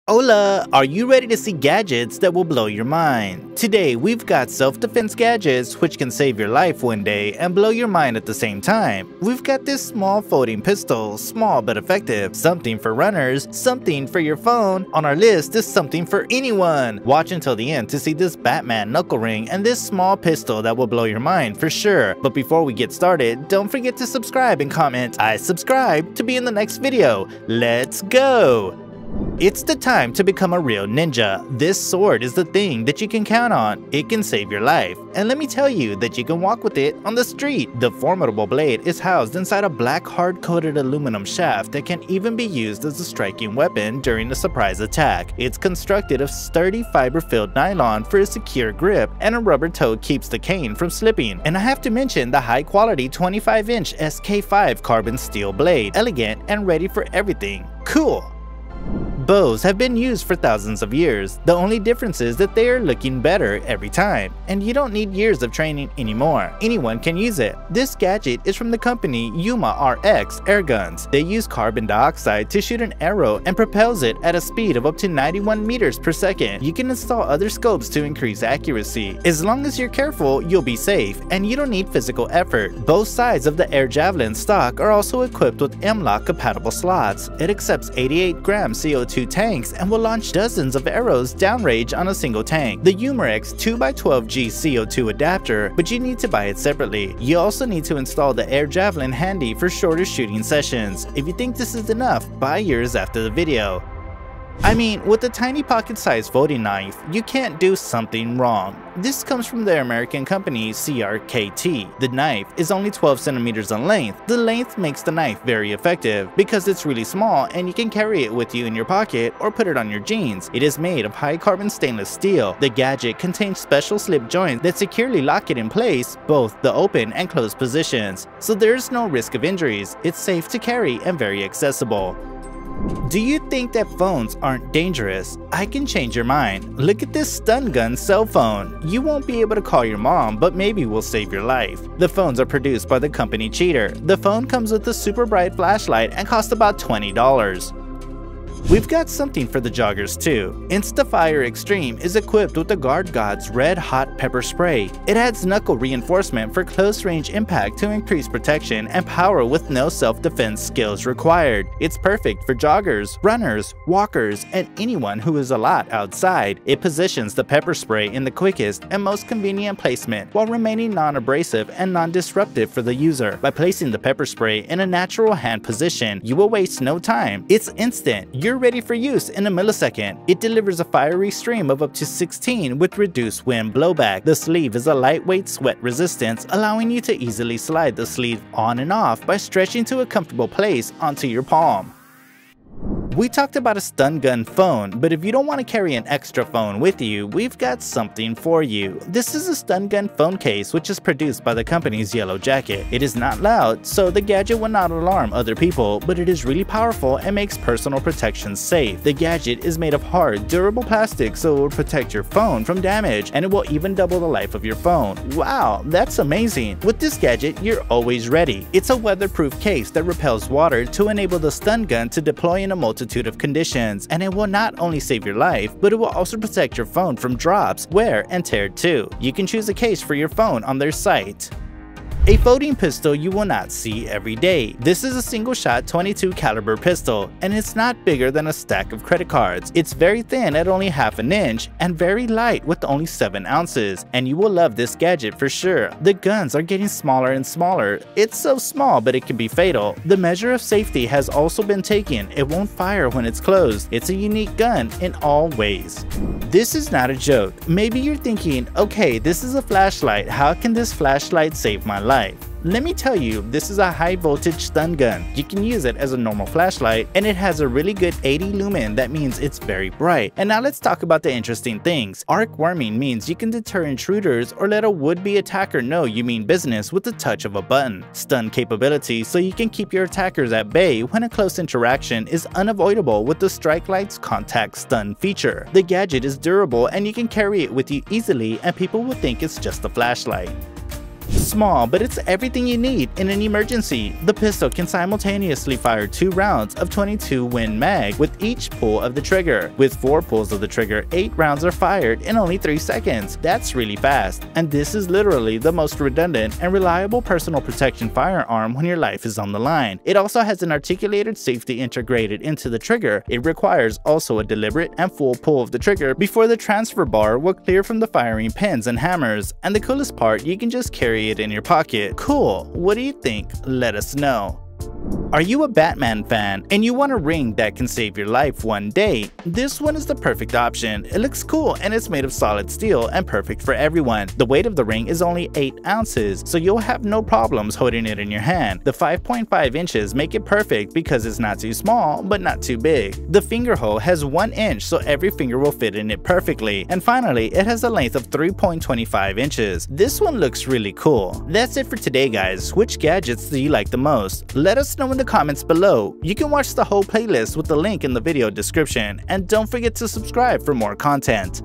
Hola! Are you ready to see gadgets that will blow your mind? Today we've got self-defense gadgets which can save your life one day and blow your mind at the same time. We've got this small folding pistol, small but effective, something for runners, something for your phone. On our list is something for anyone. Watch until the end to see this Batman knuckle ring and this small pistol that will blow your mind for sure. But before we get started, don't forget to subscribe and comment "I subscribe" to be in the next video. Let's go! It's the time to become a real ninja. This sword is the thing that you can count on. It can save your life. And let me tell you that you can walk with it on the street. The formidable blade is housed inside a black hard-coated aluminum shaft that can even be used as a striking weapon during a surprise attack. It's constructed of sturdy fiber-filled nylon for a secure grip, and a rubber toe keeps the cane from slipping. And I have to mention the high-quality 25-inch SK5 carbon steel blade, elegant and ready for everything. Cool! Bows have been used for thousands of years. The only difference is that they are looking better every time, and you don't need years of training anymore. Anyone can use it. This gadget is from the company Umarex Airguns. They use carbon dioxide to shoot an arrow and propels it at a speed of up to 91 meters per second. You can install other scopes to increase accuracy. As long as you're careful, you'll be safe, and you don't need physical effort. Both sides of the AirJavelin stock are also equipped with M-LOK compatible slots. It accepts 88-gram CO2 tanks and will launch dozens of arrows downrange on a single tank. The Umarex 2x12G CO2 adapter, but you need to buy it separately. You also need to install the AirJavelin handy for shorter shooting sessions. If you think this is enough, buy yours after the video. I mean, with a tiny pocket-sized folding knife, you can't do something wrong. This comes from the American company CRKT. The knife is only 12 centimeters in length. The length makes the knife very effective because it's really small and you can carry it with you in your pocket or put it on your jeans. It is made of high-carbon stainless steel. The gadget contains special slip joints that securely lock it in place, both the open and closed positions, so there's no risk of injuries. It's safe to carry and very accessible. Do you think that phones aren't dangerous? I can change your mind. Look at this stun gun cell phone. You won't be able to call your mom, but maybe we'll save your life. The phones are produced by the company Cheater. The phone comes with a super bright flashlight and costs about $20. We've got something for the joggers too. Instafire Extreme is equipped with the Guard God's Red Hot Pepper Spray. It adds knuckle reinforcement for close-range impact to increase protection and power with no self-defense skills required. It's perfect for joggers, runners, walkers, and anyone who is a lot outside. It positions the pepper spray in the quickest and most convenient placement while remaining non-abrasive and non-disruptive for the user. By placing the pepper spray in a natural hand position, you will waste no time. It's instant. You're ready for use in a millisecond. It delivers a fiery stream of up to 16 with reduced wind blowback. The sleeve is a lightweight sweat resistance, allowing you to easily slide the sleeve on and off by stretching to a comfortable place onto your palm. We talked about a stun gun phone, but if you don't want to carry an extra phone with you, we've got something for you. This is a stun gun phone case which is produced by the company's Yellowjacket. It is not loud, so the gadget will not alarm other people, but it is really powerful and makes personal protection safe. The gadget is made of hard, durable plastic, so it will protect your phone from damage, and it will even double the life of your phone. Wow, that's amazing! With this gadget, you're always ready. It's a weatherproof case that repels water to enable the stun gun to deploy in a multitude of conditions, and it will not only save your life, but it will also protect your phone from drops, wear, and tear too. You can choose a case for your phone on their site. A folding pistol you will not see every day. This is a single-shot 22 caliber pistol, and it's not bigger than a stack of credit cards. It's very thin at only half an inch and very light with only 7 ounces, and you will love this gadget for sure. The guns are getting smaller and smaller. It's so small, but it can be fatal. The measure of safety has also been taken. It won't fire when it's closed. It's a unique gun in all ways. This is not a joke. Maybe you're thinking, okay, this is a flashlight. How can this flashlight save my life? Let me tell you, this is a high voltage stun gun. You can use it as a normal flashlight, and it has a really good 80 lumen. That means it's very bright. And now let's talk about the interesting things. Arc worming means you can deter intruders or let a would-be attacker know you mean business with the touch of a button. Stun capability, so you can keep your attackers at bay when a close interaction is unavoidable with the StrikeLight's contact stun feature. The gadget is durable and you can carry it with you easily, and people will think it's just a flashlight. Small, but it's everything you need in an emergency. The pistol can simultaneously fire 2 rounds of 22 Win mag with each pull of the trigger. With 4 pulls of the trigger, 8 rounds are fired in only 3 seconds. That's really fast, and this is literally the most redundant and reliable personal protection firearm when your life is on the line. It also has an articulated safety integrated into the trigger. It requires also a deliberate and full pull of the trigger before the transfer bar will clear from the firing pins and hammers, and the coolest part, you can just carry it in your pocket. Cool, what do you think? Let us know. Are you a Batman fan and you want a ring that can save your life one day? This one is the perfect option. It looks cool and it's made of solid steel and perfect for everyone. The weight of the ring is only 8 ounces, so you'll have no problems holding it in your hand. The 5.5 inches make it perfect because it's not too small but not too big. The finger hole has 1 inch, so every finger will fit in it perfectly. And finally, it has a length of 3.25 inches. This one looks really cool. That's it for today, guys. Which gadgets do you like the most? Let us know in the comments below. You can watch the whole playlist with the link in the video description, and don't forget to subscribe for more content.